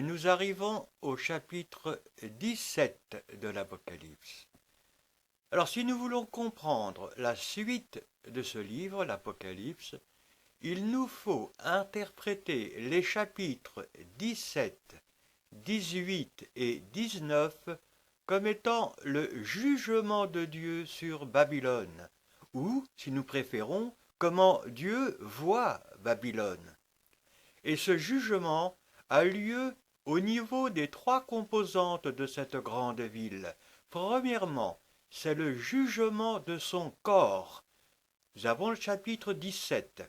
Nous arrivons au chapitre 17 de l'Apocalypse. Alors si nous voulons comprendre la suite de ce livre, l'Apocalypse, il nous faut interpréter les chapitres 17, 18 et 19 comme étant le jugement de Dieu sur Babylone, ou, si nous préférons, comment Dieu voit Babylone. Et ce jugement a lieu au niveau des trois composantes de cette grande ville. Premièrement, c'est le jugement de son corps. Nous avons le chapitre 17.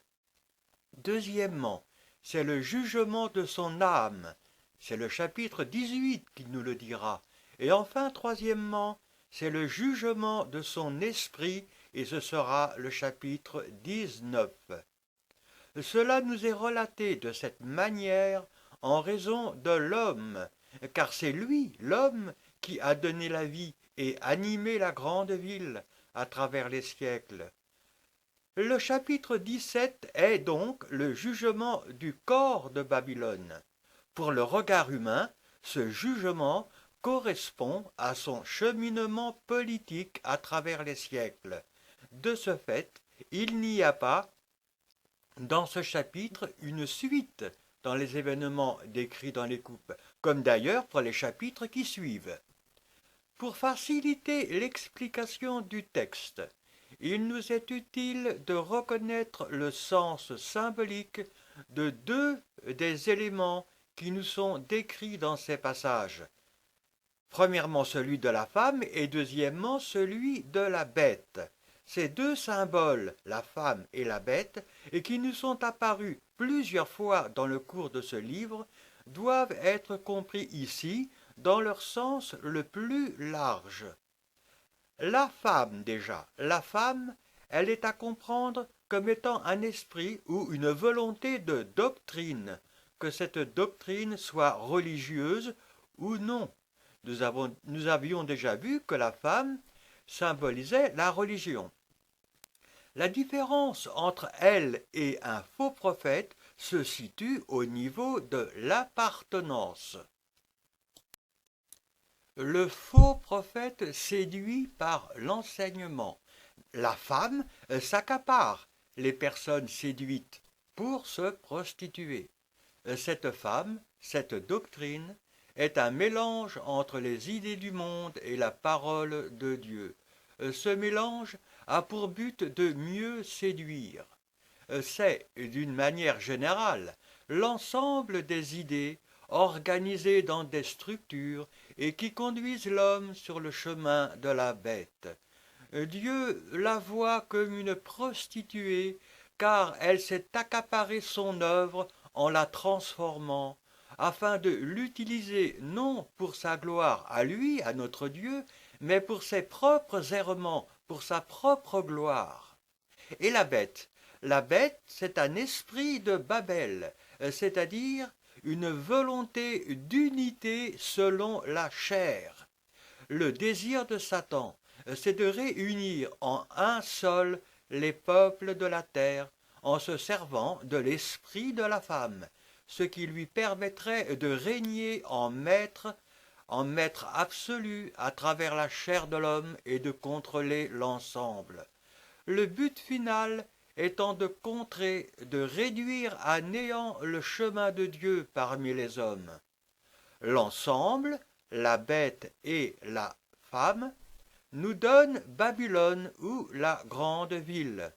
Deuxièmement, c'est le jugement de son âme. C'est le chapitre 18 qui nous le dira. Et enfin, troisièmement, c'est le jugement de son esprit, et ce sera le chapitre 19. Cela nous est relaté de cette manière en raison de l'homme, car c'est lui, l'homme, qui a donné la vie et animé la grande ville à travers les siècles. Le chapitre 17 est donc le jugement du corps de Babylone. Pour le regard humain, ce jugement correspond à son cheminement politique à travers les siècles. De ce fait, il n'y a pas dans ce chapitre une suite dans les événements décrits dans les coupes, comme d'ailleurs pour les chapitres qui suivent. Pour faciliter l'explication du texte, il nous est utile de reconnaître le sens symbolique de deux des éléments qui nous sont décrits dans ces passages. Premièrement celui de la femme et deuxièmement celui de la bête. Ces deux symboles, la femme et la bête, et qui nous sont apparus plusieurs fois dans le cours de ce livre, doivent être compris ici dans leur sens le plus large. La femme déjà, la femme, elle est à comprendre comme étant un esprit ou une volonté de doctrine, que cette doctrine soit religieuse ou non. Nous avions déjà vu que la femme symbolisait la religion. La différence entre elle et un faux prophète se situe au niveau de l'appartenance. Le faux prophète séduit par l'enseignement. La femme s'accapare les personnes séduites pour se prostituer. Cette femme, cette doctrine, est un mélange entre les idées du monde et la parole de Dieu. Ce mélange a pour but de mieux séduire. C'est, d'une manière générale, l'ensemble des idées organisées dans des structures et qui conduisent l'homme sur le chemin de la bête. Dieu la voit comme une prostituée, car elle s'est accaparé son œuvre en la transformant, afin de l'utiliser non pour sa gloire à lui, à notre Dieu, mais pour ses propres errements, pour sa propre gloire. Et la bête, c'est un esprit de Babel, c'est-à-dire une volonté d'unité selon la chair. Le désir de Satan, c'est de réunir en un seul les peuples de la terre en se servant de l'esprit de la femme, ce qui lui permettrait de régner en maître absolu à travers la chair de l'homme et de contrôler l'ensemble. Le but final étant de contrer, de réduire à néant le chemin de Dieu parmi les hommes. L'ensemble, la bête et la femme, nous donne Babylone ou la grande ville.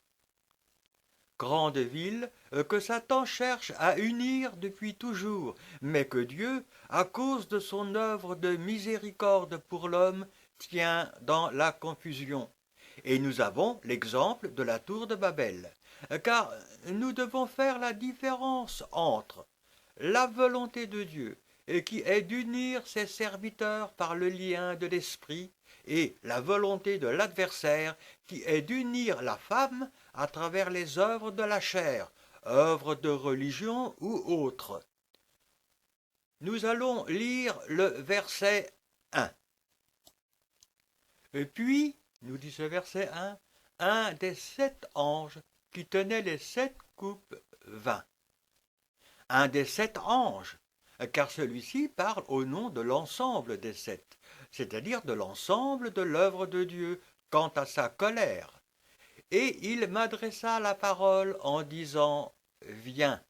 Grande ville que Satan cherche à unir depuis toujours, mais que Dieu, à cause de son œuvre de miséricorde pour l'homme, tient dans la confusion. Et nous avons l'exemple de la tour de Babel, car nous devons faire la différence entre la volonté de Dieu, qui est d'unir ses serviteurs par le lien de l'esprit, et la volonté de l'adversaire, qui est d'unir la femme à travers les œuvres de la chair, œuvres de religion ou autres. Nous allons lire le verset 1. Et puis, nous dit ce verset 1, un des 7 anges qui tenait les 7 coupes vint. Un des 7 anges. car celui-ci parle au nom de l'ensemble des sept, c'est-à-dire de l'ensemble de l'œuvre de Dieu quant à sa colère. Et il m'adressa la parole en disant « Viens »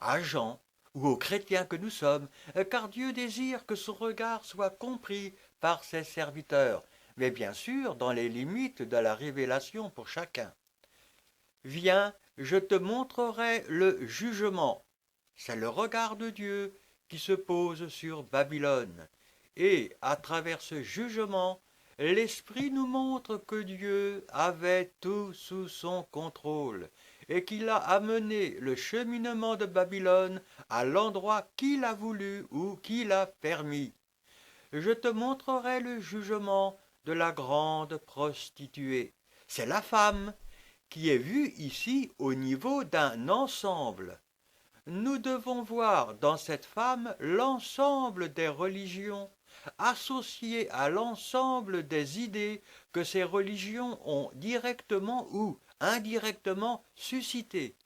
à Jean ou aux chrétiens que nous sommes, car Dieu désire que son regard soit compris par ses serviteurs, mais bien sûr dans les limites de la révélation pour chacun. Viens, je te montrerai le jugement. C'est le regard de Dieu qui se pose sur Babylone. Et à travers ce jugement, l'Esprit nous montre que Dieu avait tout sous son contrôle et qu'il a amené le cheminement de Babylone à l'endroit qu'il a voulu ou qu'il a permis. Je te montrerai le jugement de la grande prostituée. C'est la femme qui est vue ici au niveau d'un ensemble. Nous devons voir dans cette femme l'ensemble des religions, associées à l'ensemble des idées que ces religions ont directement ou indirectement suscitées,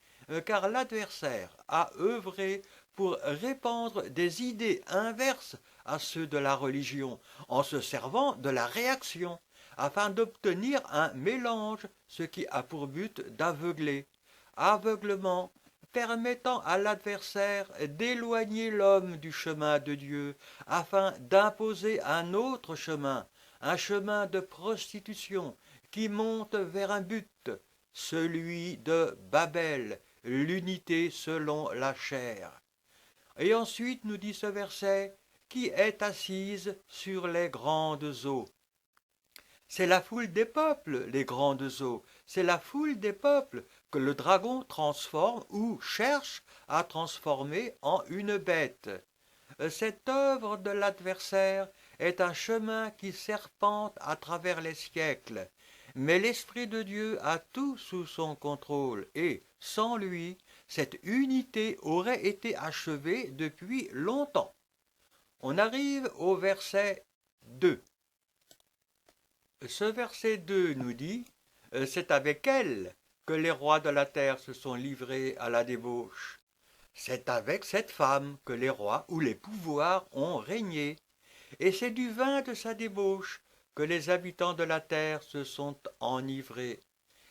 car l'adversaire a œuvré pour répandre des idées inverses à ceux de la religion, en se servant de la réaction, afin d'obtenir un mélange, ce qui a pour but d'aveugler. Aveuglement permettant à l'adversaire d'éloigner l'homme du chemin de Dieu, afin d'imposer un autre chemin, un chemin de prostitution, qui monte vers un but, celui de Babel, l'unité selon la chair. Et ensuite nous dit ce verset, qui est assise sur les grandes eaux. C'est la foule des peuples, les grandes eaux. C'est la foule des peuples que le dragon transforme ou cherche à transformer en une bête. Cette œuvre de l'adversaire est un chemin qui serpente à travers les siècles. Mais l'Esprit de Dieu a tout sous son contrôle et, sans lui, cette unité aurait été achevée depuis longtemps. On arrive au verset 2. Ce verset 2 nous dit « C'est avec elle que les rois de la terre se sont livrés à la débauche. C'est avec cette femme que les rois ou les pouvoirs ont régné. Et c'est du vin de sa débauche que les habitants de la terre se sont enivrés.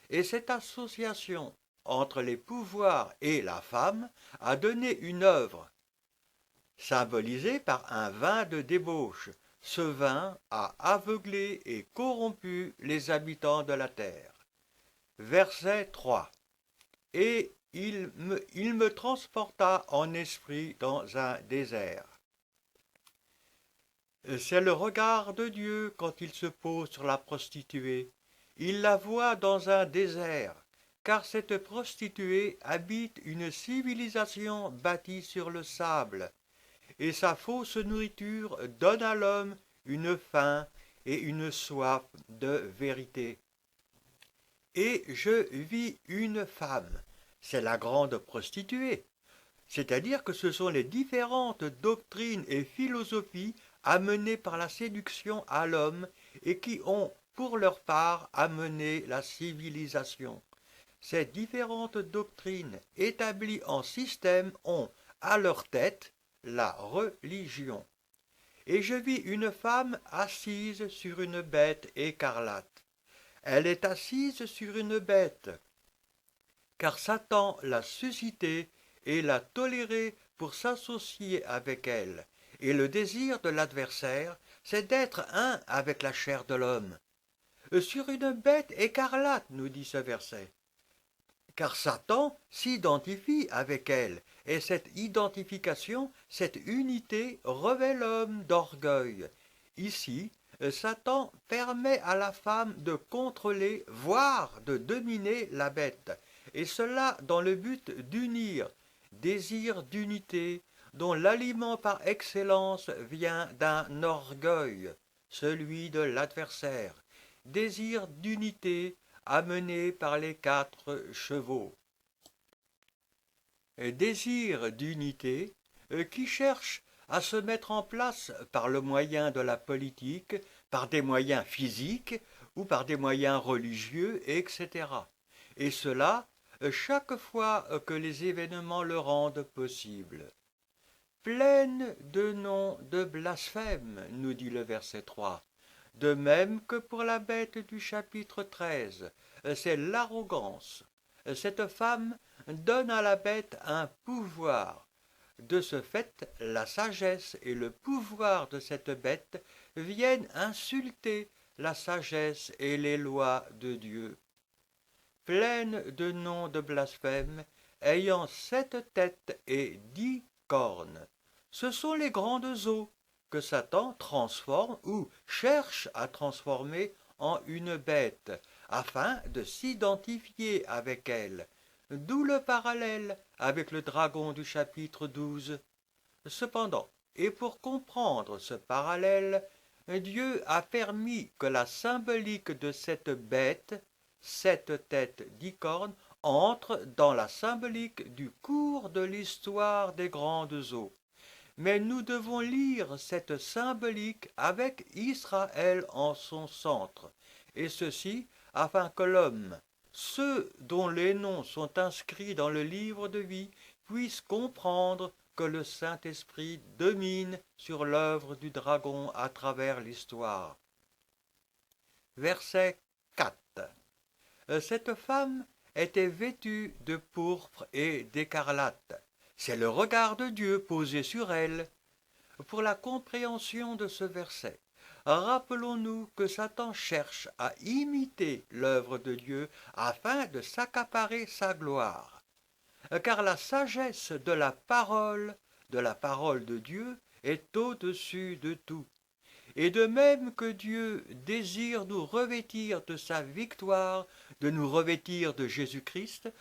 Et cette association entre les pouvoirs et la femme a donné une œuvre, symbolisée par un vin de débauche. Ce vin a aveuglé et corrompu les habitants de la terre. » Verset 3. Et il me transporta en esprit dans un désert. C'est le regard de Dieu quand il se pose sur la prostituée. Il la voit dans un désert, car cette prostituée habite une civilisation bâtie sur le sable, et sa fausse nourriture donne à l'homme une faim et une soif de vérité. Et je vis une femme, c'est la grande prostituée, c'est-à-dire que ce sont les différentes doctrines et philosophies amenées par la séduction à l'homme et qui ont, pour leur part, amené la civilisation. Ces différentes doctrines établies en système ont, à leur tête, la religion. Et je vis une femme assise sur une bête écarlate. Elle est assise sur une bête, car Satan l'a suscitée et l'a tolérée pour s'associer avec elle. Et le désir de l'adversaire, c'est d'être un avec la chair de l'homme. Sur une bête écarlate, nous dit ce verset. Car Satan s'identifie avec elle, et cette identification, cette unité revêt l'homme d'orgueil. Ici, Satan permet à la femme de contrôler, voire de dominer la bête, et cela dans le but d'unir, désir d'unité, dont l'aliment par excellence vient d'un orgueil, celui de l'adversaire, désir d'unité amené par les 4 chevaux. Désir d'unité qui cherche à se mettre en place par le moyen de la politique, par des moyens physiques ou par des moyens religieux, etc. Et cela chaque fois que les événements le rendent possible. pleine de noms de blasphème, nous dit le verset 3. De même que pour la bête du chapitre 13, c'est l'arrogance. Cette femme donne à la bête un pouvoir. De ce fait, la sagesse et le pouvoir de cette bête viennent insulter la sagesse et les lois de Dieu. Pleine de noms de blasphème, ayant 7 têtes et 10 cornes. Ce sont les grandes eaux que Satan transforme ou cherche à transformer en une bête, afin de s'identifier avec elle, d'où le parallèle avec le dragon du chapitre 12. Cependant, et pour comprendre ce parallèle, Dieu a permis que la symbolique de cette bête, 7 têtes, 10 cornes, entre dans la symbolique du cours de l'histoire des grandes eaux. Mais nous devons lire cette symbolique avec Israël en son centre, et ceci afin que l'homme, ceux dont les noms sont inscrits dans le livre de vie, puissent comprendre que le Saint-Esprit domine sur l'œuvre du dragon à travers l'histoire. Verset 4. Cette femme était vêtue de pourpre et d'écarlate. C'est le regard de Dieu posé sur elle. Pour la compréhension de ce verset, rappelons-nous que Satan cherche à imiter l'œuvre de Dieu afin de s'accaparer sa gloire. Car la sagesse de la parole de Dieu, est au-dessus de tout. Et de même que Dieu désire nous revêtir de sa victoire, de nous revêtir de Jésus-Christ,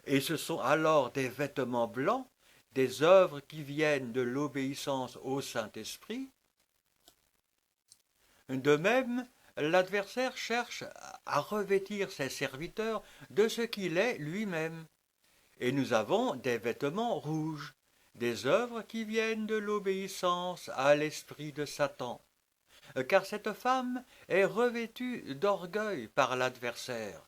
et ce sont alors des vêtements blancs, des œuvres qui viennent de l'obéissance au Saint-Esprit, de même, l'adversaire cherche à revêtir ses serviteurs de ce qu'il est lui-même. Et nous avons des vêtements rouges, des œuvres qui viennent de l'obéissance à l'esprit de Satan. Car cette femme est revêtue d'orgueil par l'adversaire,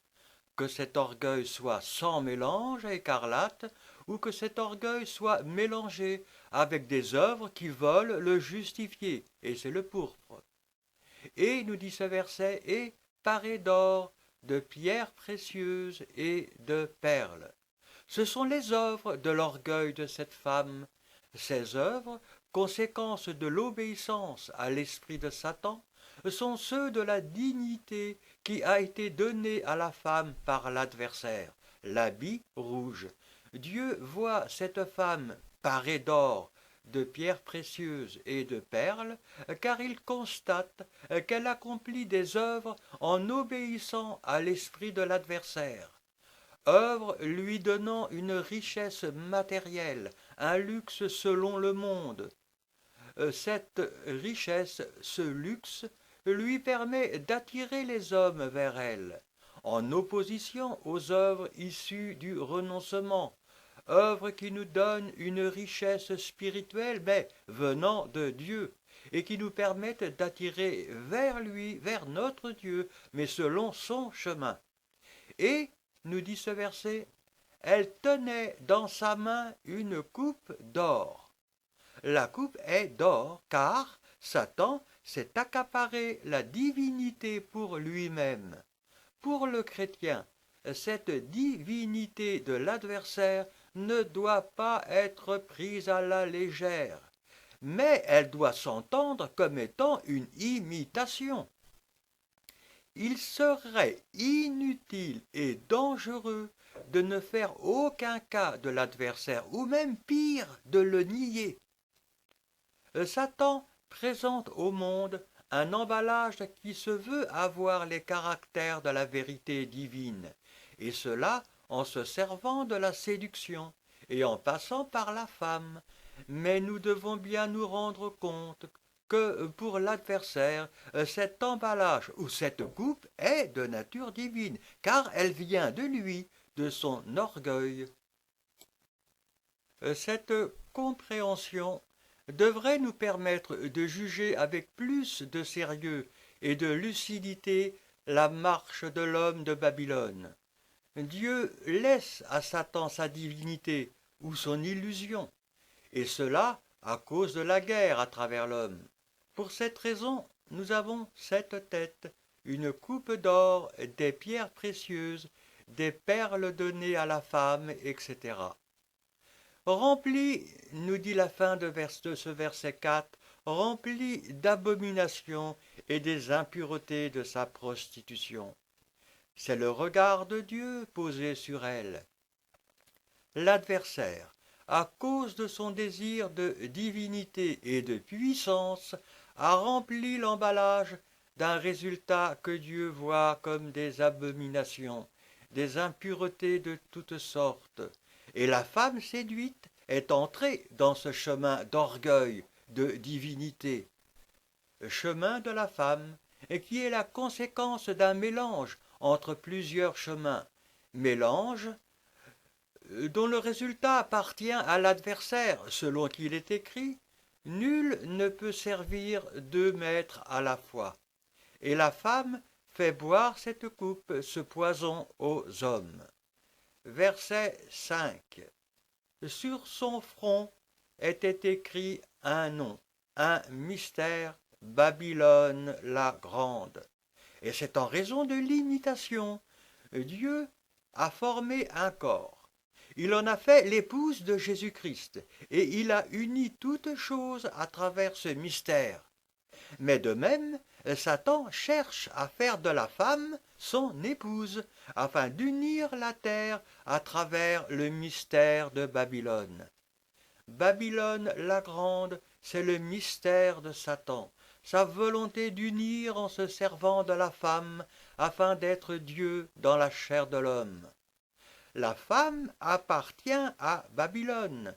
que cet orgueil soit sans mélange écarlate, ou que cet orgueil soit mélangé avec des œuvres qui veulent le justifier, et c'est le pourpre. Et, nous dit ce verset, et paré d'or, de pierres précieuses et de perles. Ce sont les œuvres de l'orgueil de cette femme. Ces œuvres, conséquence de l'obéissance à l'esprit de Satan, sont ceux de la dignité qui a été donnée à la femme par l'adversaire, l'habit rouge. Dieu voit cette femme parée d'or, de pierres précieuses et de perles, car il constate qu'elle accomplit des œuvres en obéissant à l'esprit de l'adversaire. Œuvre lui donnant une richesse matérielle, un luxe selon le monde. Cette richesse, ce luxe, lui permet d'attirer les hommes vers elle, en opposition aux œuvres issues du renoncement, œuvres qui nous donnent une richesse spirituelle, mais venant de Dieu, et qui nous permettent d'attirer vers lui, vers notre Dieu, mais selon son chemin. Et, nous dit ce verset, elle tenait dans sa main une coupe d'or. La coupe est d'or, car Satan s'est accaparé la divinité pour lui-même. Pour le chrétien, cette divinité de l'adversaire ne doit pas être prise à la légère, mais elle doit s'entendre comme étant une imitation. Il serait inutile et dangereux de ne faire aucun cas de l'adversaire, ou même pire, de le nier. Satan présente au monde un emballage qui se veut avoir les caractères de la vérité divine, et cela en se servant de la séduction et en passant par la femme. Mais nous devons bien nous rendre compte que pour l'adversaire, cet emballage ou cette coupe est de nature divine, car elle vient de lui, de son orgueil. Cette compréhension devrait nous permettre de juger avec plus de sérieux et de lucidité la marche de l'homme de Babylone. Dieu laisse à Satan sa divinité ou son illusion, et cela à cause de la guerre à travers l'homme. Pour cette raison, nous avons 7 têtes, une coupe d'or, des pierres précieuses, des perles données à la femme, etc. Rempli, nous dit la fin de ce verset 4, rempli d'abominations et des impuretés de sa prostitution. C'est le regard de Dieu posé sur elle. L'adversaire, à cause de son désir de divinité et de puissance, a rempli l'emballage d'un résultat que Dieu voit comme des abominations, des impuretés de toutes sortes. Et la femme séduite est entrée dans ce chemin d'orgueil, de divinité. Le chemin de la femme, qui est la conséquence d'un mélange entre plusieurs chemins, mélange dont le résultat appartient à l'adversaire, selon qu'il est écrit « Nul ne peut servir 2 maîtres à la fois ». Et la femme fait boire cette coupe, ce poison aux hommes. Verset 5. Sur son front était écrit un nom, un mystère, Babylone la grande. Et c'est en raison de l'imitation. Dieu a formé un corps. Il en a fait l'épouse de Jésus-Christ, et il a uni toutes choses à travers ce mystère. Mais de même, Satan cherche à faire de la femme son épouse, afin d'unir la terre à travers le mystère de Babylone. Babylone la grande, c'est le mystère de Satan, sa volonté d'unir en se servant de la femme, afin d'être Dieu dans la chair de l'homme. La femme appartient à Babylone,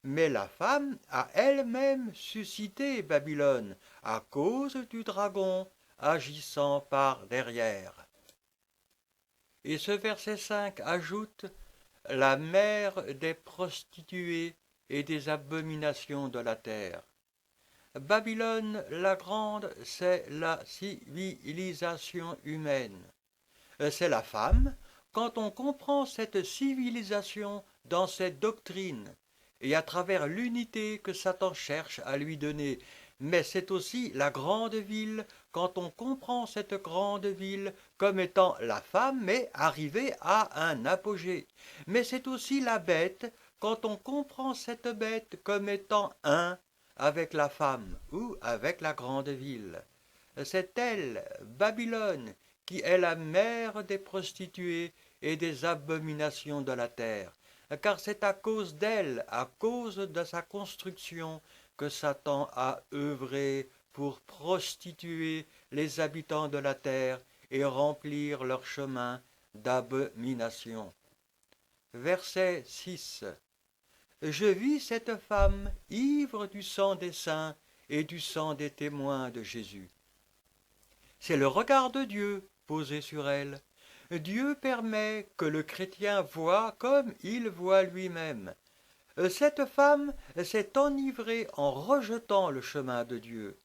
mais la femme a elle-même suscité Babylone à cause du dragon agissant par derrière. Et ce verset 5 ajoute « la mère des prostituées et des abominations de la terre ». Babylone la grande, c'est la civilisation humaine. C'est la femme, quand on comprend cette civilisation dans cette doctrine, et à travers l'unité que Satan cherche à lui donner. Mais c'est aussi la grande ville, quand on comprend cette grande ville comme étant la femme, mais arrivée à un apogée. Mais c'est aussi la bête, quand on comprend cette bête comme étant un avec la femme ou avec la grande ville. C'est elle, Babylone, qui est la mère des prostituées et des abominations de la terre, car c'est à cause d'elle, à cause de sa construction, que Satan a œuvré pour prostituer les habitants de la terre et remplir leur chemin d'abomination. Verset 6. Je vis cette femme ivre du sang des saints et du sang des témoins de Jésus. C'est le regard de Dieu posé sur elle. Dieu permet que le chrétien voie comme il voit lui-même. Cette femme s'est enivrée en rejetant le chemin de Dieu.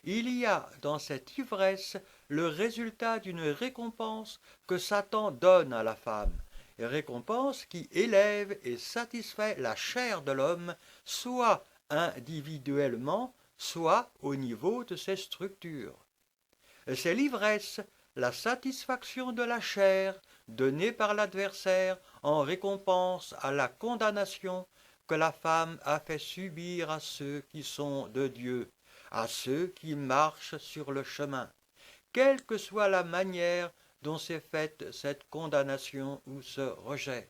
Il y a dans cette ivresse le résultat d'une récompense que Satan donne à la femme, récompense qui élève et satisfait la chair de l'homme, soit individuellement, soit au niveau de ses structures. C'est l'ivresse, la satisfaction de la chair, donnée par l'adversaire en récompense à la condamnation que la femme a fait subir à ceux qui sont de Dieu, à ceux qui marchent sur le chemin, quelle que soit la manière dont s'est faite cette condamnation ou ce rejet.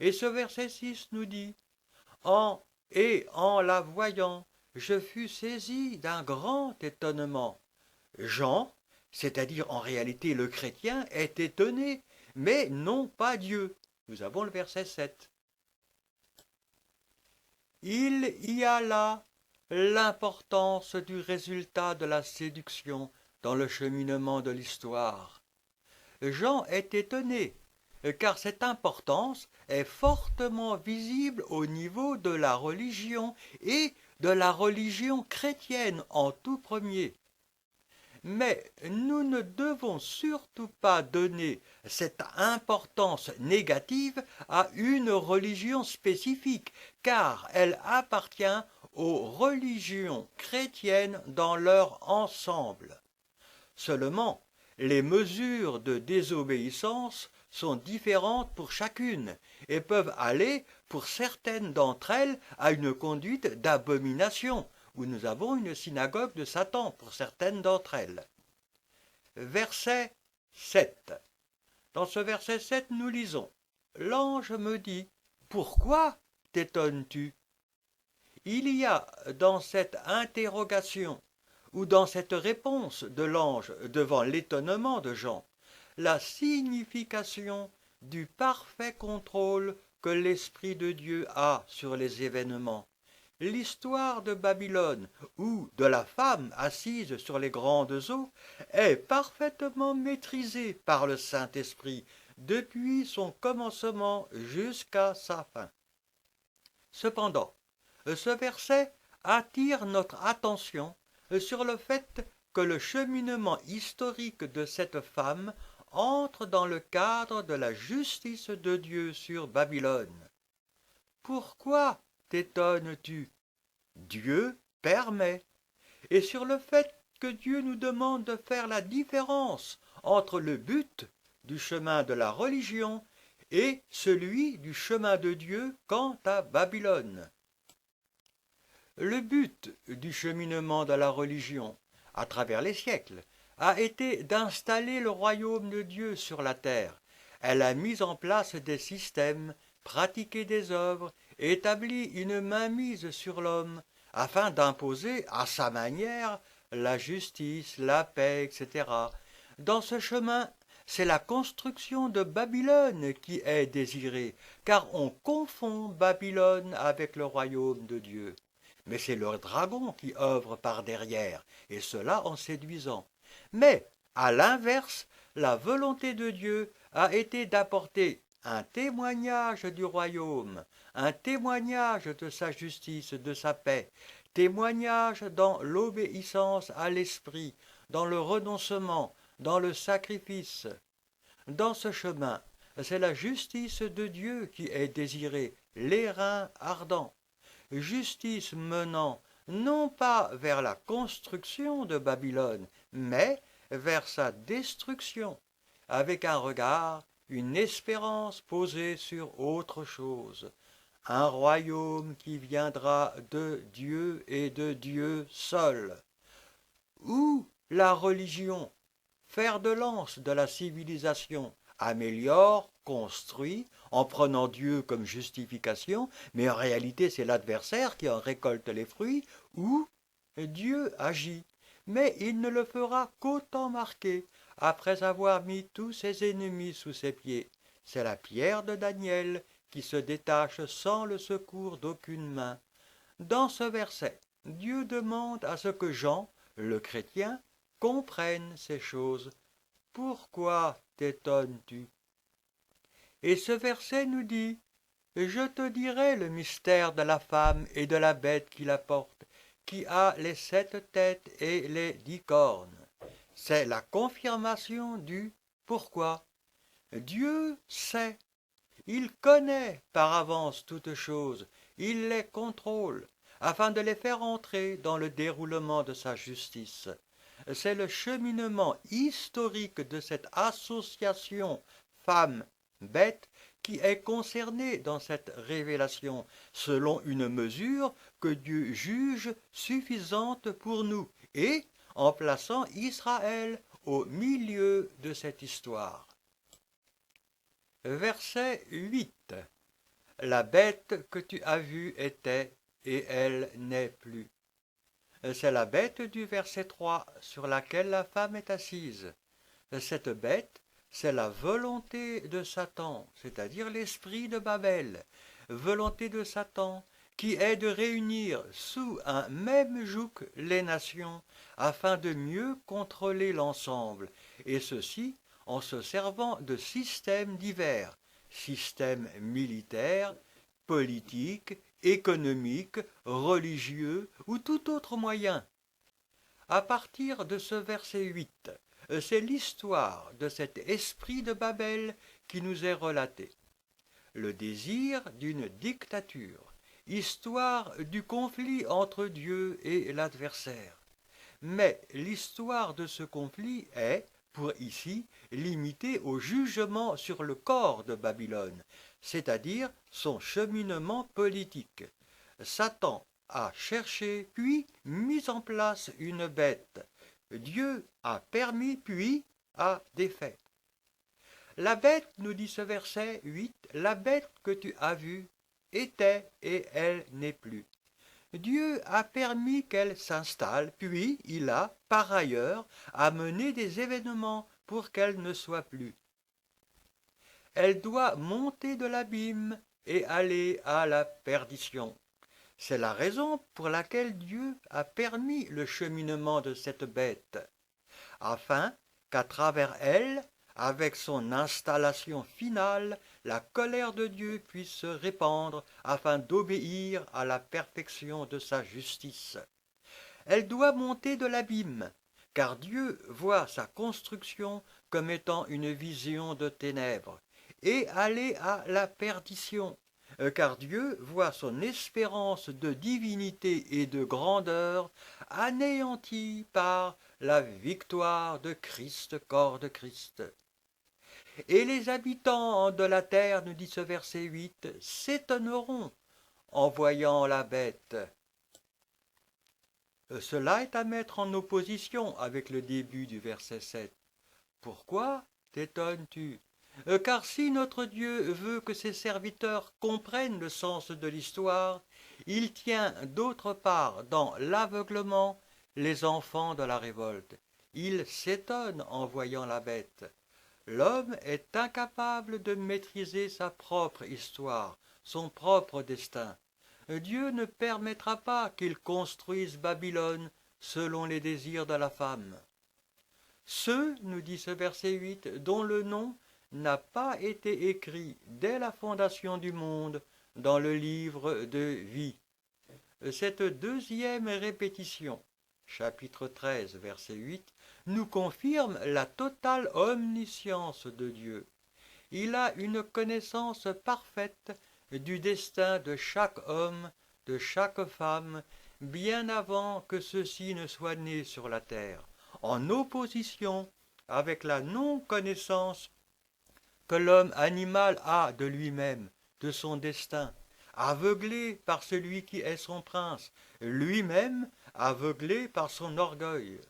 Et ce verset 6 nous dit « En la voyant, je fus saisi d'un grand étonnement. » Jean, c'est-à-dire en réalité le chrétien, est étonné, mais non pas Dieu. Nous avons le verset 7. Il y a là l'importance du résultat de la séduction dans le cheminement de l'histoire. Jean est étonné, car cette importance est fortement visible au niveau de la religion et de la religion chrétienne en tout premier. Mais nous ne devons surtout pas donner cette importance négative à une religion spécifique, car elle appartient aux religions chrétiennes dans leur ensemble. Seulement, les mesures de désobéissance sont différentes pour chacune et peuvent aller, pour certaines d'entre elles, à une conduite d'abomination, où nous avons une synagogue de Satan pour certaines d'entre elles. Verset 7. Dans ce verset 7, nous lisons « L'ange me dit, pourquoi t'étonnes-tu » Il y a dans cette interrogation ou dans cette réponse de l'ange devant l'étonnement de Jean la signification du parfait contrôle que l'Esprit de Dieu a sur les événements. L'histoire de Babylone ou de la femme assise sur les grandes eaux est parfaitement maîtrisée par le Saint-Esprit depuis son commencement jusqu'à sa fin. Cependant, ce verset attire notre attention sur le fait que le cheminement historique de cette femme entre dans le cadre de la justice de Dieu sur Babylone. Pourquoi t'étonnes-tu? Dieu permet. Et sur le fait que Dieu nous demande de faire la différence entre le but du chemin de la religion et celui du chemin de Dieu quant à Babylone. Le but du cheminement de la religion, à travers les siècles, a été d'installer le royaume de Dieu sur la terre. Elle a mis en place des systèmes, pratiqué des œuvres, établi une mainmise sur l'homme, afin d'imposer à sa manière la justice, la paix, etc. Dans ce chemin, c'est la construction de Babylone qui est désirée, car on confond Babylone avec le royaume de Dieu. Mais c'est le dragon qui œuvre par derrière, et cela en séduisant. Mais, à l'inverse, la volonté de Dieu a été d'apporter un témoignage du royaume, un témoignage de sa justice, de sa paix, témoignage dans l'obéissance à l'esprit, dans le renoncement, dans le sacrifice. Dans ce chemin, c'est la justice de Dieu qui est désirée, les reins ardents. Justice menant non pas vers la construction de Babylone, mais vers sa destruction, avec un regard, une espérance posée sur autre chose, un royaume qui viendra de Dieu et de Dieu seul. Où la religion, fer de lance de la civilisation, améliore, construit, en prenant Dieu comme justification, mais en réalité c'est l'adversaire qui en récolte les fruits, où Dieu agit, mais il ne le fera qu'autant marqué, après avoir mis tous ses ennemis sous ses pieds. C'est la pierre de Daniel qui se détache sans le secours d'aucune main. Dans ce verset, Dieu demande à ce que Jean, le chrétien, comprenne ces choses. Pourquoi t'étonnes-tu? Et ce verset nous dit « Je te dirai le mystère de la femme et de la bête qui la porte, qui a les 7 têtes et les 10 cornes. » C'est la confirmation du « pourquoi ». Dieu sait, il connaît par avance toutes choses, il les contrôle, afin de les faire entrer dans le déroulement de sa justice. C'est le cheminement historique de cette association femme-bête qui est concerné dans cette révélation, selon une mesure que Dieu juge suffisante pour nous, et en plaçant Israël au milieu de cette histoire. Verset 8. La bête que tu as vue était, et elle n'est plus. C'est la bête du verset 3 sur laquelle la femme est assise. Cette bête, c'est la volonté de Satan, c'est-à-dire l'esprit de Babel, volonté de Satan qui est de réunir sous un même joug les nations afin de mieux contrôler l'ensemble, et ceci en se servant de systèmes divers, systèmes militaires, politiques, économiques, religieux ou tout autre moyen. À partir de ce verset 8, c'est l'histoire de cet esprit de Babel qui nous est relatée. Le désir d'une dictature. histoire du conflit entre Dieu et l'adversaire. Mais l'histoire de ce conflit est, pour ici, limitée au jugement sur le corps de Babylone, c'est-à-dire son cheminement politique. Satan a cherché puis mis en place une bête. Dieu a permis puis a défait. La bête, nous dit ce verset 8, la bête que tu as vue était et elle n'est plus. Dieu a permis qu'elle s'installe, puis il a, par ailleurs, amené des événements pour qu'elle ne soit plus. Elle doit monter de l'abîme et aller à la perdition. C'est la raison pour laquelle Dieu a permis le cheminement de cette bête, afin qu'à travers elle, avec son installation finale, la colère de Dieu puisse se répandre afin d'obéir à la perfection de sa justice. Elle doit monter de l'abîme, car Dieu voit sa construction comme étant une vision de ténèbres, et aller à la perdition, car Dieu voit son espérance de divinité et de grandeur anéantie par la victoire de Christ, corps de Christ. Et les habitants de la terre, nous dit ce verset 8, s'étonneront en voyant la bête. Cela est à mettre en opposition avec le début du verset 7. Pourquoi t'étonnes-tu? Car si notre Dieu veut que ses serviteurs comprennent le sens de l'histoire, il tient d'autre part dans l'aveuglement les enfants de la révolte. Il s'étonne en voyant la bête. L'homme est incapable de maîtriser sa propre histoire, son propre destin. Dieu ne permettra pas qu'il construise Babylone selon les désirs de la femme. Ceux, nous dit ce verset 8, dont le nom n'a pas été écrit dès la fondation du monde dans le livre de vie. Cette deuxième répétition, chapitre 13, verset 8, nous confirme la totale omniscience de Dieu. Il a une connaissance parfaite du destin de chaque homme, de chaque femme, bien avant que ceux-ci ne soient nés sur la terre, en opposition avec la non-connaissance que l'homme animal a de lui-même, de son destin, aveuglé par celui qui est son prince, lui-même aveuglé par son orgueil.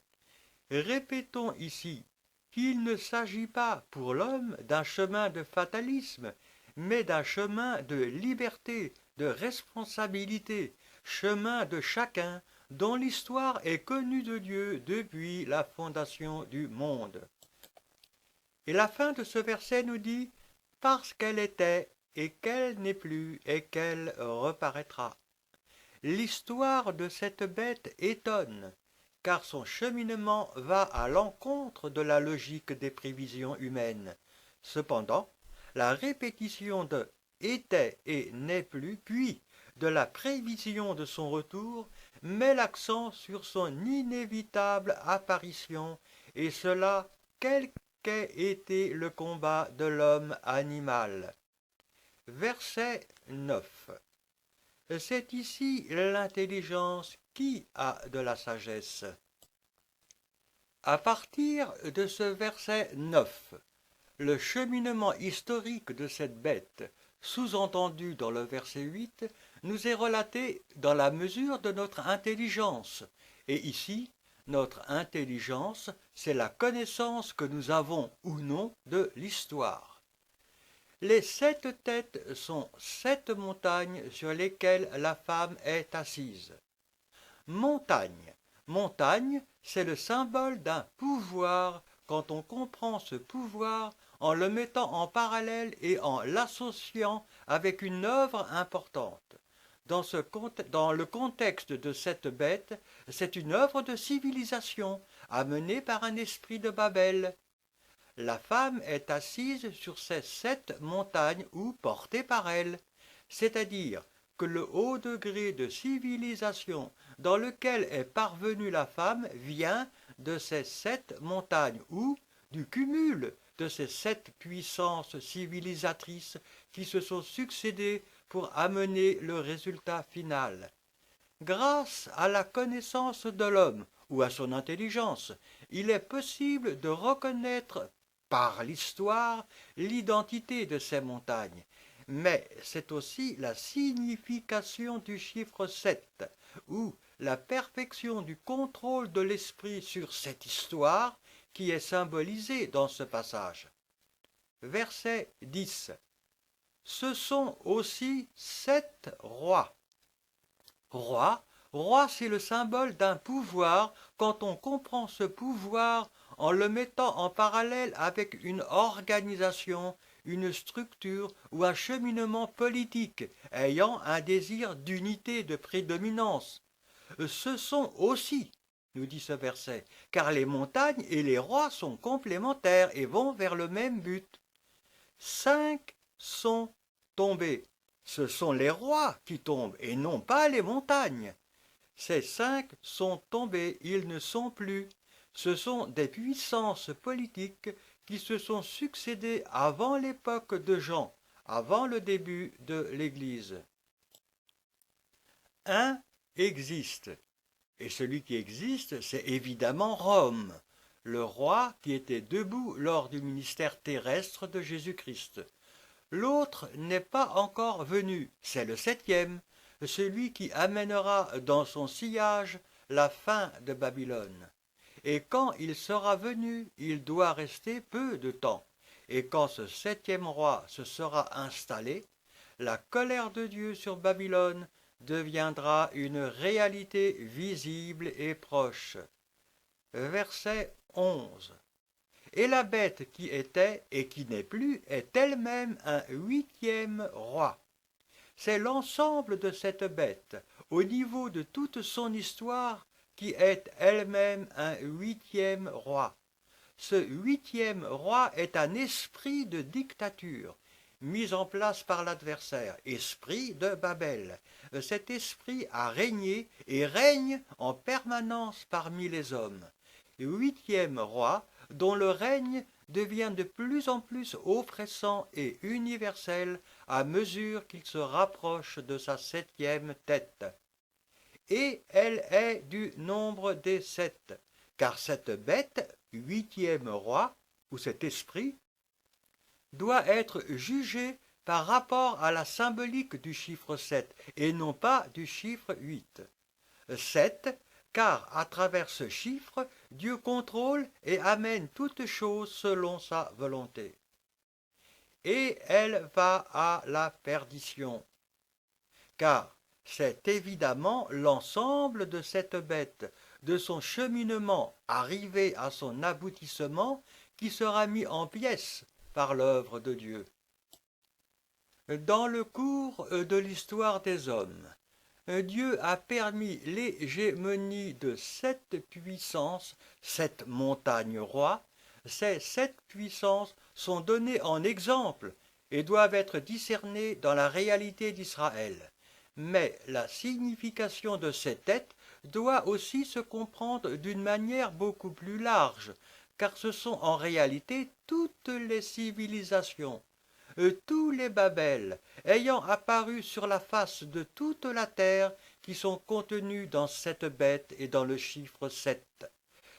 Répétons ici qu'il ne s'agit pas pour l'homme d'un chemin de fatalisme, mais d'un chemin de liberté, de responsabilité, chemin de chacun dont l'histoire est connue de Dieu depuis la fondation du monde. Et la fin de ce verset nous dit « parce qu'elle était et qu'elle n'est plus et qu'elle reparaîtra ». L'histoire de cette bête étonne, car son cheminement va à l'encontre de la logique des prévisions humaines. Cependant, la répétition de « était et n'est plus » puis de la prévision de son retour met l'accent sur son inévitable apparition, et cela quel qu'ait été le combat de l'homme animal. Verset 9. C'est ici l'intelligence qui a de la sagesse. À partir de ce verset 9, le cheminement historique de cette bête, sous-entendu dans le verset 8, nous est relaté dans la mesure de notre intelligence. Et ici, notre intelligence, c'est la connaissance que nous avons ou non de l'histoire. Les 7 têtes sont 7 montagnes sur lesquelles la femme est assise. Montagne. Montagne, c'est le symbole d'un pouvoir quand on comprend ce pouvoir en le mettant en parallèle et en l'associant avec une œuvre importante. Dans le contexte de cette bête, c'est une œuvre de civilisation amenée par un esprit de Babel. La femme est assise sur ces 7 montagnes ou portée par elle, c'est-à-dire que le haut degré de civilisation dans lequel est parvenue la femme vient de ces 7 montagnes ou du cumul de ces 7 puissances civilisatrices qui se sont succédées pour amener le résultat final. Grâce à la connaissance de l'homme ou à son intelligence, il est possible de reconnaître par l'histoire l'identité de ces montagnes. Mais c'est aussi la signification du chiffre 7, ou la perfection du contrôle de l'esprit sur cette histoire qui est symbolisée dans ce passage. Verset 10. Ce sont aussi 7 rois. Roi, c'est le symbole d'un pouvoir quand on comprend ce pouvoir en le mettant en parallèle avec une organisation, une structure ou un cheminement politique ayant un désir d'unité, de prédominance. Ce sont aussi, nous dit ce verset, car les montagnes et les rois sont complémentaires et vont vers le même but. 5 sont tombés. Ce sont les rois qui tombent et non pas les montagnes. Ces 5 sont tombés, ils ne sont plus. Ce sont des puissances politiques qui se sont succédées avant l'époque de Jean, avant le début de l'Église. Un existe, et celui qui existe, c'est évidemment Rome, le roi qui était debout lors du ministère terrestre de Jésus-Christ. L'autre n'est pas encore venu, c'est le 7e, celui qui amènera dans son sillage la fin de Babylone. Et quand il sera venu, il doit rester peu de temps. Et quand ce 7e roi se sera installé, la colère de Dieu sur Babylone deviendra une réalité visible et proche. Verset 11. Et la bête qui était et qui n'est plus est elle-même un 8e roi. C'est l'ensemble de cette bête, au niveau de toute son histoire, qui est elle-même un 8e roi. Ce 8e roi est un esprit de dictature, mis en place par l'adversaire, esprit de Babel. Cet esprit a régné et règne en permanence parmi les hommes. 8e roi, dont le règne devient de plus en plus oppressant et universel à mesure qu'il se rapproche de sa 7e tête. Et elle est du nombre des 7, car cette bête, 8e roi, ou cet esprit, doit être jugé par rapport à la symbolique du chiffre 7 et non pas du chiffre 8. 7, car à travers ce chiffre, Dieu contrôle et amène toutes choses selon sa volonté. Et elle va à la perdition, car c'est évidemment l'ensemble de cette bête, de son cheminement arrivé à son aboutissement, qui sera mis en pièces par l'œuvre de Dieu. Dans le cours de l'histoire des hommes, Dieu a permis l'hégémonie de 7 puissances, 7 montagnes rois. Ces 7 puissances sont données en exemple et doivent être discernées dans la réalité d'Israël. Mais la signification de ces têtes doit aussi se comprendre d'une manière beaucoup plus large, car ce sont en réalité toutes les civilisations, tous les Babels, ayant apparu sur la face de toute la terre, qui sont contenus dans cette bête et dans le chiffre 7.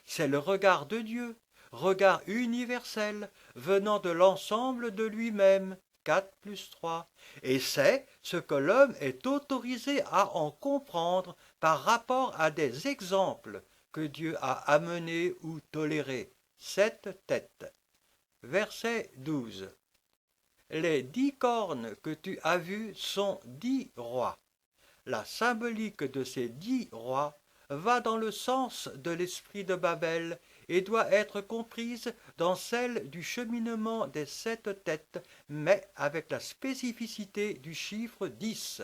C'est le regard de Dieu, regard universel, venant de l'ensemble de lui-même, 4 plus 3, et c'est ce que l'homme est autorisé à en comprendre par rapport à des exemples que Dieu a amenés ou tolérés. 7 têtes. Verset 12. Les 10 cornes que tu as vues sont 10 rois. La symbolique de ces 10 rois va dans le sens de l'esprit de Babel et doit être comprise dans celle du cheminement des 7 têtes, mais avec la spécificité du chiffre 10.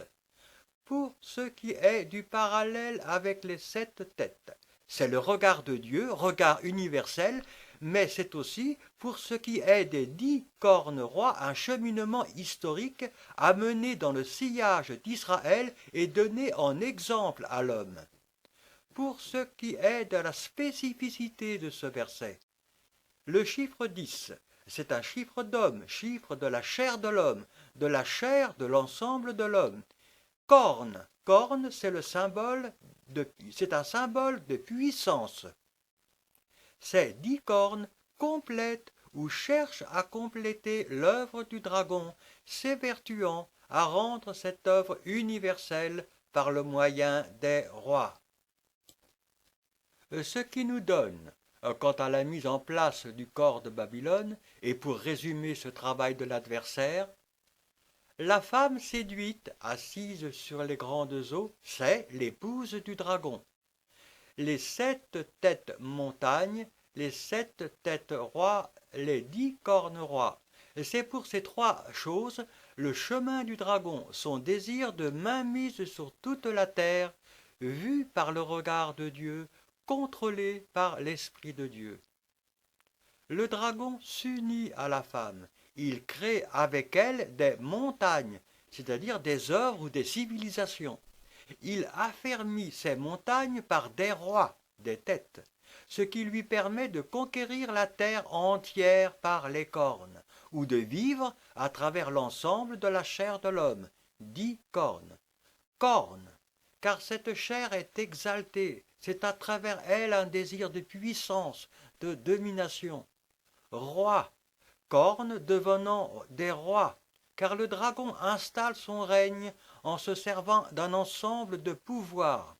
Pour ce qui est du parallèle avec les 7 têtes, c'est le regard de Dieu, regard universel, mais c'est aussi, pour ce qui est des 10 cornes rois, un cheminement historique amené dans le sillage d'Israël et donné en exemple à l'homme. Pour ce qui est de la spécificité de ce verset, le chiffre 10, c'est un chiffre d'homme, chiffre de la chair de l'homme, de la chair de l'ensemble de l'homme. Corne, corne, c'est un symbole de puissance. Ces 10 cornes complètent ou cherchent à compléter l'œuvre du dragon, s'évertuant à rendre cette œuvre universelle par le moyen des rois. Ce qui nous donne, quant à la mise en place du corps de Babylone, et pour résumer ce travail de l'adversaire, la femme séduite, assise sur les grandes eaux, c'est l'épouse du dragon. Les 7 têtes montagnes, les 7 têtes rois, les 10 cornes rois. C'est pour ces 3 choses le chemin du dragon, son désir de mainmise sur toute la terre, vu par le regard de Dieu, contrôlé par l'Esprit de Dieu. Le dragon s'unit à la femme. Il crée avec elle des montagnes, c'est-à-dire des œuvres ou des civilisations. Il affermit ces montagnes par des rois, des têtes, ce qui lui permet de conquérir la terre entière par les cornes, ou de vivre à travers l'ensemble de la chair de l'homme, 10 cornes. Cornes, car cette chair est exaltée, c'est à travers elle un désir de puissance, de domination. Roi, cornes devenant des rois, car le dragon installe son règne en se servant d'un ensemble de pouvoirs.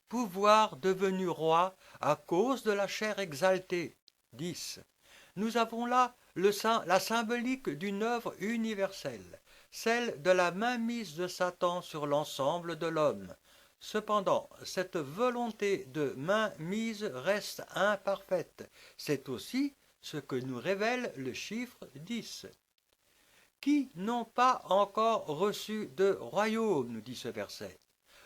Pouvoir devenu roi à cause de la chair exaltée. 10. Nous avons là la symbolique d'une œuvre universelle, celle de la mainmise de Satan sur l'ensemble de l'homme. Cependant, cette volonté de mainmise reste imparfaite. C'est aussi ce que nous révèle le chiffre 10. Qui n'ont pas encore reçu de royaume, nous dit ce verset.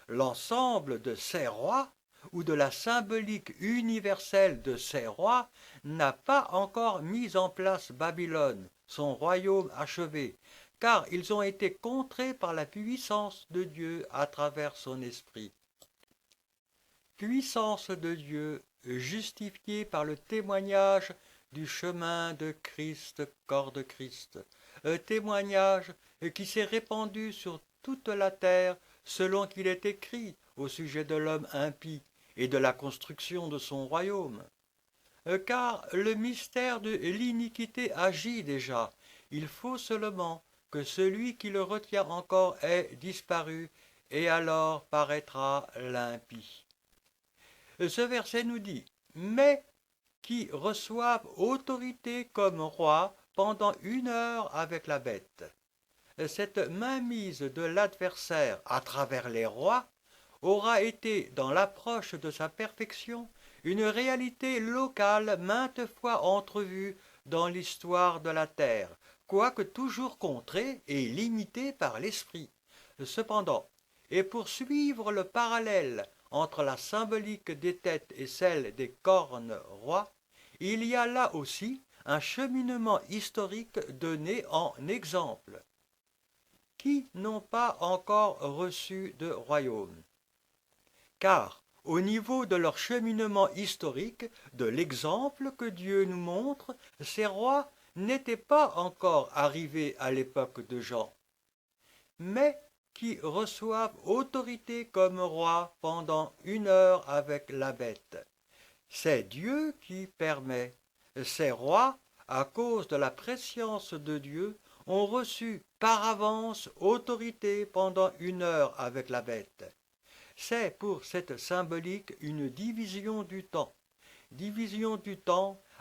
L'ensemble de ces rois, ou de la symbolique universelle de ces rois, n'a pas encore mis en place Babylone, son royaume achevé, car ils ont été contrés par la puissance de Dieu à travers son esprit. Puissance de Dieu justifiée par le témoignage du chemin de Christ, corps de Christ, un témoignage qui s'est répandu sur toute la terre selon qu'il est écrit au sujet de l'homme impie et de la construction de son royaume. Car le mystère de l'iniquité agit déjà, il faut seulement que celui qui le retient encore ait disparu, et alors paraîtra l'impie. Ce verset nous dit « Mais qui reçoivent autorité comme roi pendant 1 heure avec la bête. » Cette mainmise de l'adversaire à travers les rois aura été, dans l'approche de sa perfection, une réalité locale maintes fois entrevue dans l'histoire de la terre, quoique toujours contrée et limitée par l'esprit. Cependant, et pour suivre le parallèle entre la symbolique des têtes et celle des cornes rois, il y a là aussi un cheminement historique donné en exemple. Qui n'ont pas encore reçu de royaume. Car, au niveau de leur cheminement historique, de l'exemple que Dieu nous montre, ces rois n'étaient pas encore arrivés à l'époque de Jean, mais qui reçoivent autorité comme roi pendant 1 heure avec la bête. C'est Dieu qui permet. Ces rois, à cause de la prescience de Dieu, ont reçu par avance autorité pendant 1 heure avec la bête. C'est pour cette symbolique une division du temps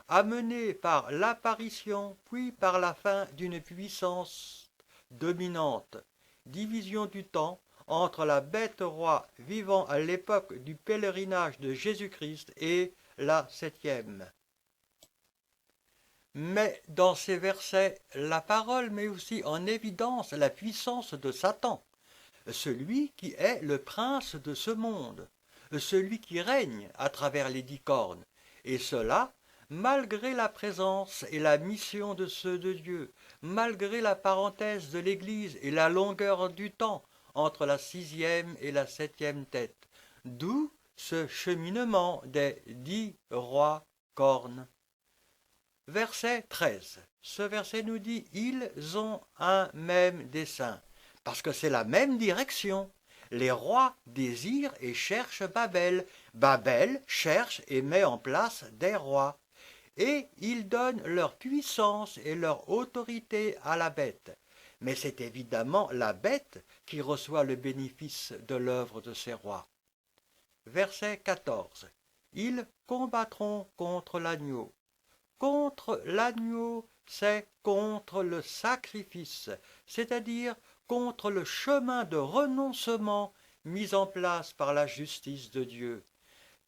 amenée par l'apparition puis par la fin d'une puissance dominante, division du temps entre la bête roi vivant à l'époque du pèlerinage de Jésus-Christ et la 7e. Mais dans ces versets, la parole met aussi en évidence la puissance de Satan, celui qui est le prince de ce monde, celui qui règne à travers les 10 cornes, et cela malgré la présence et la mission de ceux de Dieu, malgré la parenthèse de l'Église et la longueur du temps entre la 6e et la 7e tête, d'où ce cheminement des 10 rois cornes. Verset 13. ce verset nous dit « ils ont un même dessein », parce que c'est la même direction. Les rois désirent et cherchent Babel. Babel cherche et met en place des rois. Et ils donnent leur puissance et leur autorité à la bête. Mais c'est évidemment la bête qui reçoit le bénéfice de l'œuvre de ces rois. Verset 14. Ils combattront contre l'agneau. Contre l'agneau, c'est contre le sacrifice, c'est-à-dire contre le chemin de renoncement mis en place par la justice de Dieu.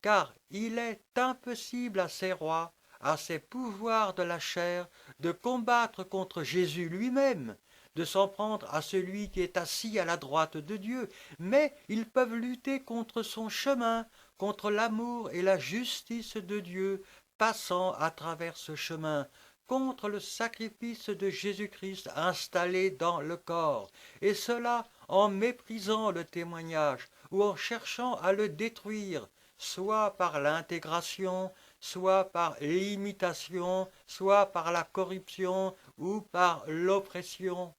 Car il est impossible à ces rois, à ces pouvoirs de la chair, de combattre contre Jésus lui-même, de s'en prendre à celui qui est assis à la droite de Dieu, mais ils peuvent lutter contre son chemin, contre l'amour et la justice de Dieu, passant à travers ce chemin, contre le sacrifice de Jésus-Christ installé dans le corps, et cela en méprisant le témoignage ou en cherchant à le détruire, soit par l'intégration, soit par l'imitation, soit par la corruption ou par l'oppression,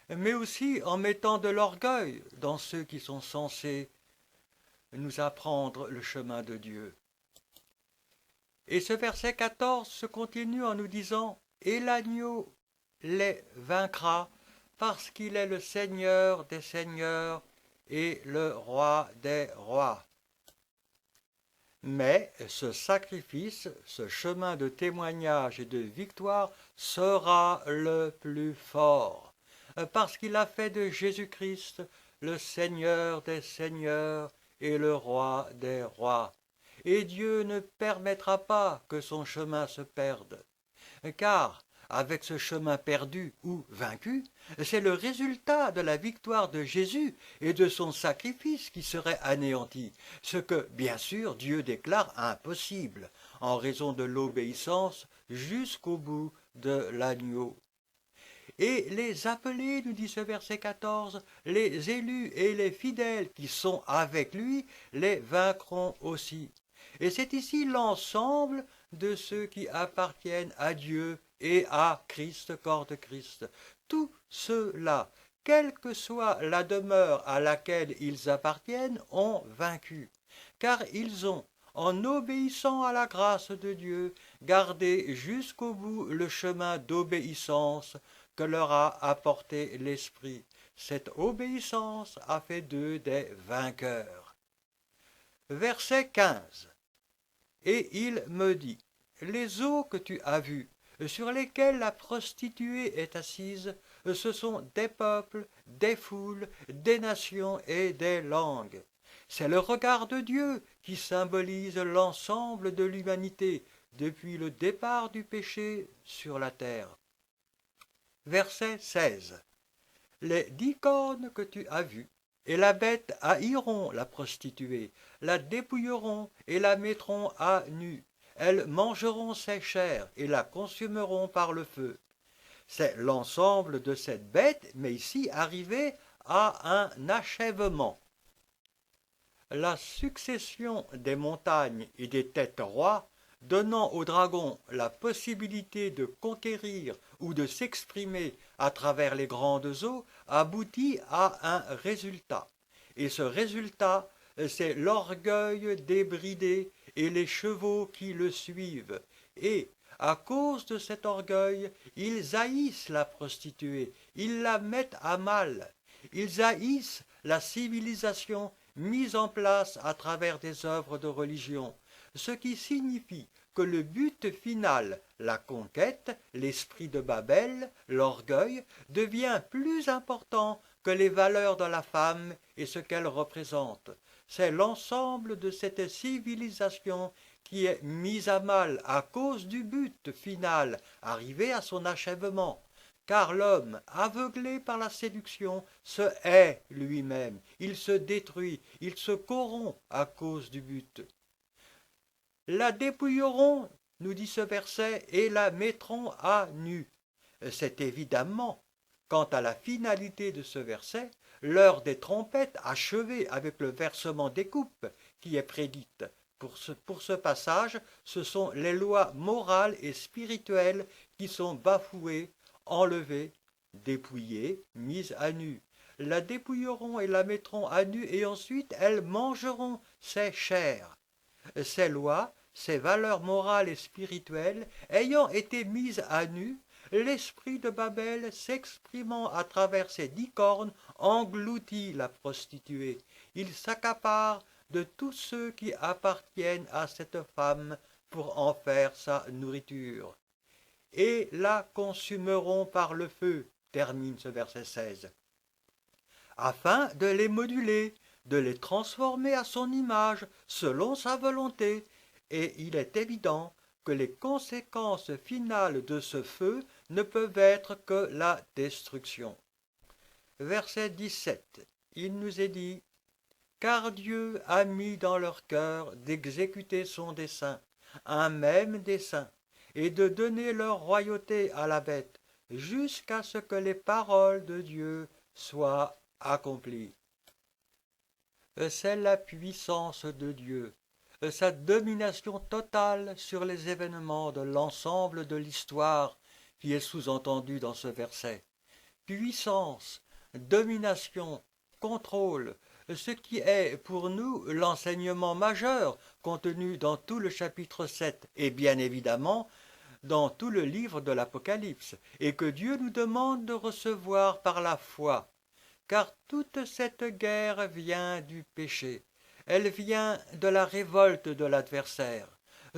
mais aussi en mettant de l'orgueil dans ceux qui sont censés nous apprendre le chemin de Dieu. Et ce verset 14 se continue en nous disant « Et l'agneau les vaincra, parce qu'il est le Seigneur des seigneurs et le roi des rois. » Mais ce sacrifice, ce chemin de témoignage et de victoire sera le plus fort, parce qu'il a fait de Jésus-Christ le Seigneur des seigneurs et le roi des rois. Et Dieu ne permettra pas que son chemin se perde, car avec ce chemin perdu ou vaincu, c'est le résultat de la victoire de Jésus et de son sacrifice qui serait anéanti, ce que, bien sûr, Dieu déclare impossible, en raison de l'obéissance jusqu'au bout de l'agneau. Et les appelés, nous dit ce verset 14, les élus et les fidèles qui sont avec lui, les vaincront aussi. Et c'est ici l'ensemble de ceux qui appartiennent à Dieu et à Christ, corps de Christ. Tous ceux-là, quelle que soit la demeure à laquelle ils appartiennent, ont vaincu, car ils ont, en obéissant à la grâce de Dieu, gardé jusqu'au bout le chemin d'obéissance que leur a apporté l'Esprit. Cette obéissance a fait d'eux des vainqueurs. Verset 15. Et il me dit, les eaux que tu as vues, sur lesquelles la prostituée est assise, ce sont des peuples, des foules, des nations et des langues. C'est le regard de Dieu qui symbolise l'ensemble de l'humanité depuis le départ du péché sur la terre. Verset 16. Les 10 cornes que tu as vues, et la bête haïront la prostituée, la dépouilleront et la mettront à nu. Elles mangeront ses chairs et la consumeront par le feu. C'est l'ensemble de cette bête, mais ici arrivé à un achèvement. La succession des montagnes et des têtes rois, donnant au dragon la possibilité de conquérir ou de s'exprimer à travers les grandes eaux, aboutit à un résultat. Et ce résultat, c'est l'orgueil débridé et les chevaux qui le suivent. Et, à cause de cet orgueil, ils haïssent la prostituée, ils la mettent à mal. Ils haïssent la civilisation mise en place à travers des œuvres de religion, ce qui signifie que le but final, la conquête, l'esprit de Babel, l'orgueil, devient plus important que les valeurs de la femme et ce qu'elle représente. C'est l'ensemble de cette civilisation qui est mise à mal à cause du but final, arrivé à son achèvement. Car l'homme, aveuglé par la séduction, se hait lui-même, il se détruit, il se corrompt à cause du but. La dépouilleront, nous dit ce verset, et la mettront à nu. C'est évidemment, quant à la finalité de ce verset, l'heure des trompettes achevée avec le versement des coupes qui est prédite. Pour ce passage, ce sont les lois morales et spirituelles qui sont bafouées, enlevées, dépouillées, mises à nu. La dépouilleront et la mettront à nu, et ensuite elles mangeront ses chairs. Ces lois, ces valeurs morales et spirituelles, ayant été mises à nu, l'esprit de Babel, s'exprimant à travers ses 10 cornes, engloutit la prostituée. Il s'accapare de tous ceux qui appartiennent à cette femme pour en faire sa nourriture. Et la consumeront par le feu, termine ce verset 16, afin de les moduler, de les transformer à son image, selon sa volonté, et il est évident que les conséquences finales de ce feu ne peuvent être que la destruction. Verset 17, il nous est dit « Car Dieu a mis dans leur cœur d'exécuter son dessein, un même dessein, et de donner leur royauté à la bête, jusqu'à ce que les paroles de Dieu soient accomplies. » C'est la puissance de Dieu, sa domination totale sur les événements de l'ensemble de l'histoire qui est sous-entendue dans ce verset. Puissance, domination, contrôle, ce qui est pour nous l'enseignement majeur contenu dans tout le chapitre 7 et bien évidemment dans tout le livre de l'Apocalypse, et que Dieu nous demande de recevoir par la foi, car toute cette guerre vient du péché, elle vient de la révolte de l'adversaire.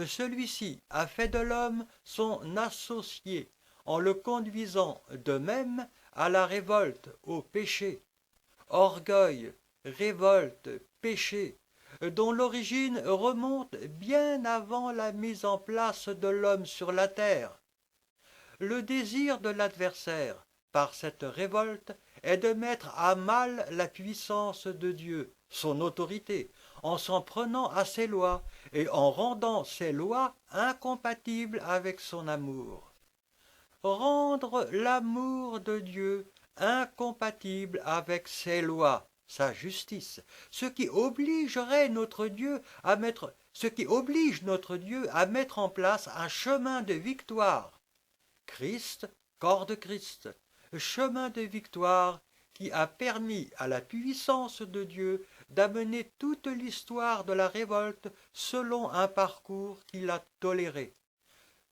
Celui-ci a fait de l'homme son associé en le conduisant de même à la révolte, au péché. Orgueil, révolte, péché, dont l'origine remonte bien avant la mise en place de l'homme sur la terre. Le désir de l'adversaire, par cette révolte, est de mettre à mal la puissance de Dieu, son autorité, en s'en prenant à ses lois et en rendant ses lois incompatibles avec son amour. Rendre l'amour de Dieu incompatible avec ses lois, sa justice, ce qui oblige notre Dieu à mettre en place un chemin de victoire. Christ, corps de Christ, chemin de victoire qui a permis à la puissance de Dieu d'amener toute l'histoire de la révolte selon un parcours qu'il a toléré.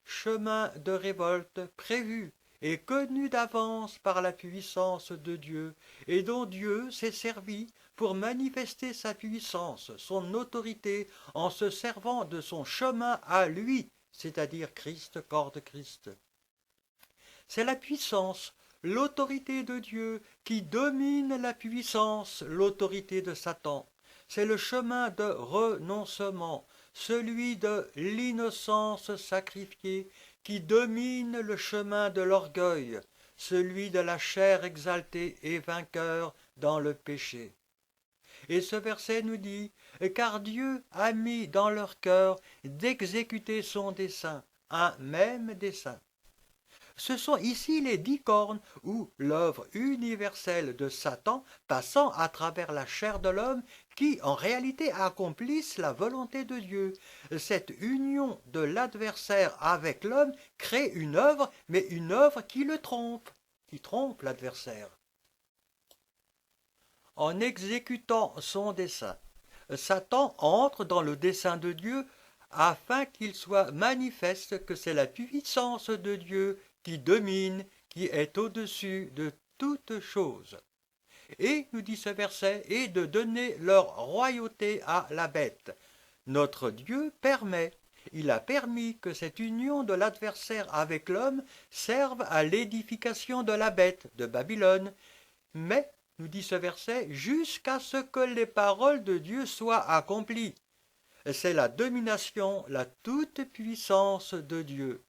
Chemin de révolte prévu et connu d'avance par la puissance de Dieu, et dont Dieu s'est servi pour manifester sa puissance, son autorité, en se servant de son chemin à lui, c'est-à-dire Christ, corps de Christ. C'est la puissance, l'autorité de Dieu qui domine la puissance, l'autorité de Satan. C'est le chemin de renoncement, celui de l'innocence sacrifiée, qui domine le chemin de l'orgueil, celui de la chair exaltée et vainqueur dans le péché. Et ce verset nous dit « Car Dieu a mis dans leur cœur d'exécuter son dessein, un même dessein. » Ce sont ici les 10 cornes ou l'œuvre universelle de Satan passant à travers la chair de l'homme qui, en réalité, accomplissent la volonté de Dieu. Cette union de l'adversaire avec l'homme crée une œuvre, mais une œuvre qui trompe l'adversaire. En exécutant son dessein, Satan entre dans le dessein de Dieu afin qu'il soit manifeste que c'est la puissance de Dieu qui domine, qui est au-dessus de toute chose. Et, nous dit ce verset, et de donner leur royauté à la bête. Notre Dieu permet, il a permis que cette union de l'adversaire avec l'homme serve à l'édification de la bête, de Babylone, mais, nous dit ce verset, jusqu'à ce que les paroles de Dieu soient accomplies. C'est la domination, la toute-puissance de Dieu.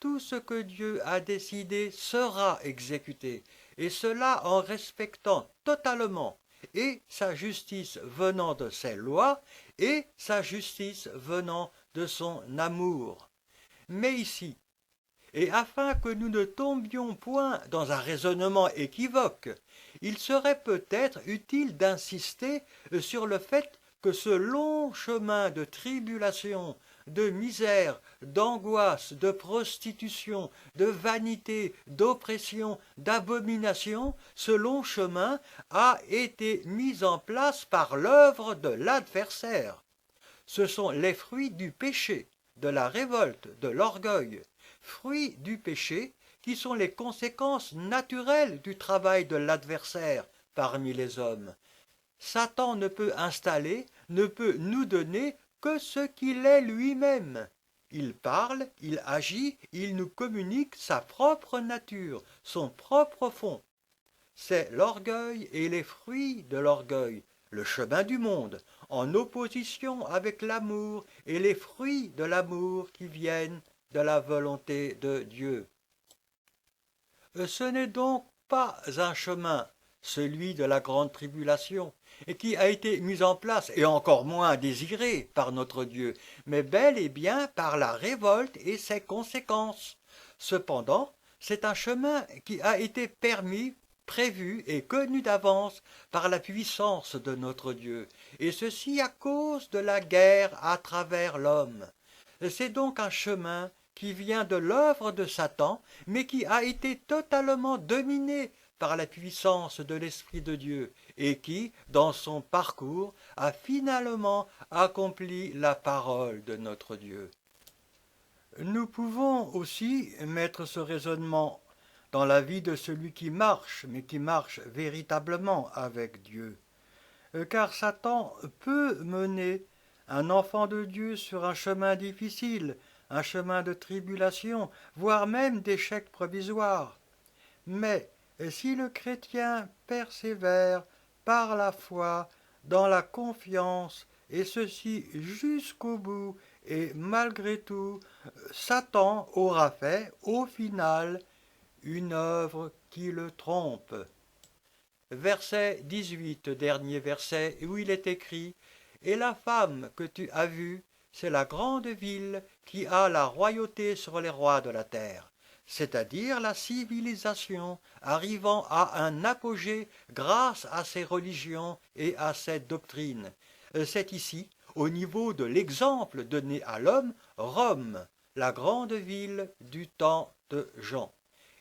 Tout ce que Dieu a décidé sera exécuté, et cela en respectant totalement et sa justice venant de ses lois et sa justice venant de son amour. Mais ici, et afin que nous ne tombions point dans un raisonnement équivoque, il serait peut-être utile d'insister sur le fait que ce long chemin de tribulation, de misère, d'angoisse, de prostitution, de vanité, d'oppression, d'abomination, ce long chemin a été mis en place par l'œuvre de l'adversaire. Ce sont les fruits du péché, de la révolte, de l'orgueil, fruits du péché qui sont les conséquences naturelles du travail de l'adversaire parmi les hommes. Satan ne peut installer, ne peut nous donner que ce qu'il est lui-même. Il parle, il agit, il nous communique sa propre nature, son propre fond. C'est l'orgueil et les fruits de l'orgueil, le chemin du monde, en opposition avec l'amour et les fruits de l'amour qui viennent de la volonté de Dieu. Ce n'est donc pas un chemin, celui de la grande tribulation, et qui a été mis en place, et encore moins désiré par notre Dieu, mais bel et bien par la révolte et ses conséquences. Cependant, c'est un chemin qui a été permis, prévu et connu d'avance par la puissance de notre Dieu, et ceci à cause de la guerre à travers l'homme. C'est donc un chemin qui vient de l'œuvre de Satan, mais qui a été totalement dominé par la puissance de l'Esprit de Dieu, et qui, dans son parcours, a finalement accompli la parole de notre Dieu. Nous pouvons aussi mettre ce raisonnement dans la vie de celui qui marche, mais qui marche véritablement avec Dieu. Car Satan peut mener un enfant de Dieu sur un chemin difficile, un chemin de tribulation, voire même d'échec provisoire. Mais si le chrétien persévère par la foi, dans la confiance, et ceci jusqu'au bout, et malgré tout, Satan aura fait, au final, une œuvre qui le trompe. Verset 18, dernier verset, où il est écrit « Et la femme que tu as vue, c'est la grande ville qui a la royauté sur les rois de la terre, c'est-à-dire la civilisation arrivant à un apogée grâce à ses religions et à ses doctrines. C'est ici, au niveau de l'exemple donné à l'homme, Rome, la grande ville du temps de Jean.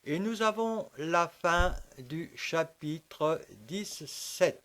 Et nous avons la fin du chapitre 17.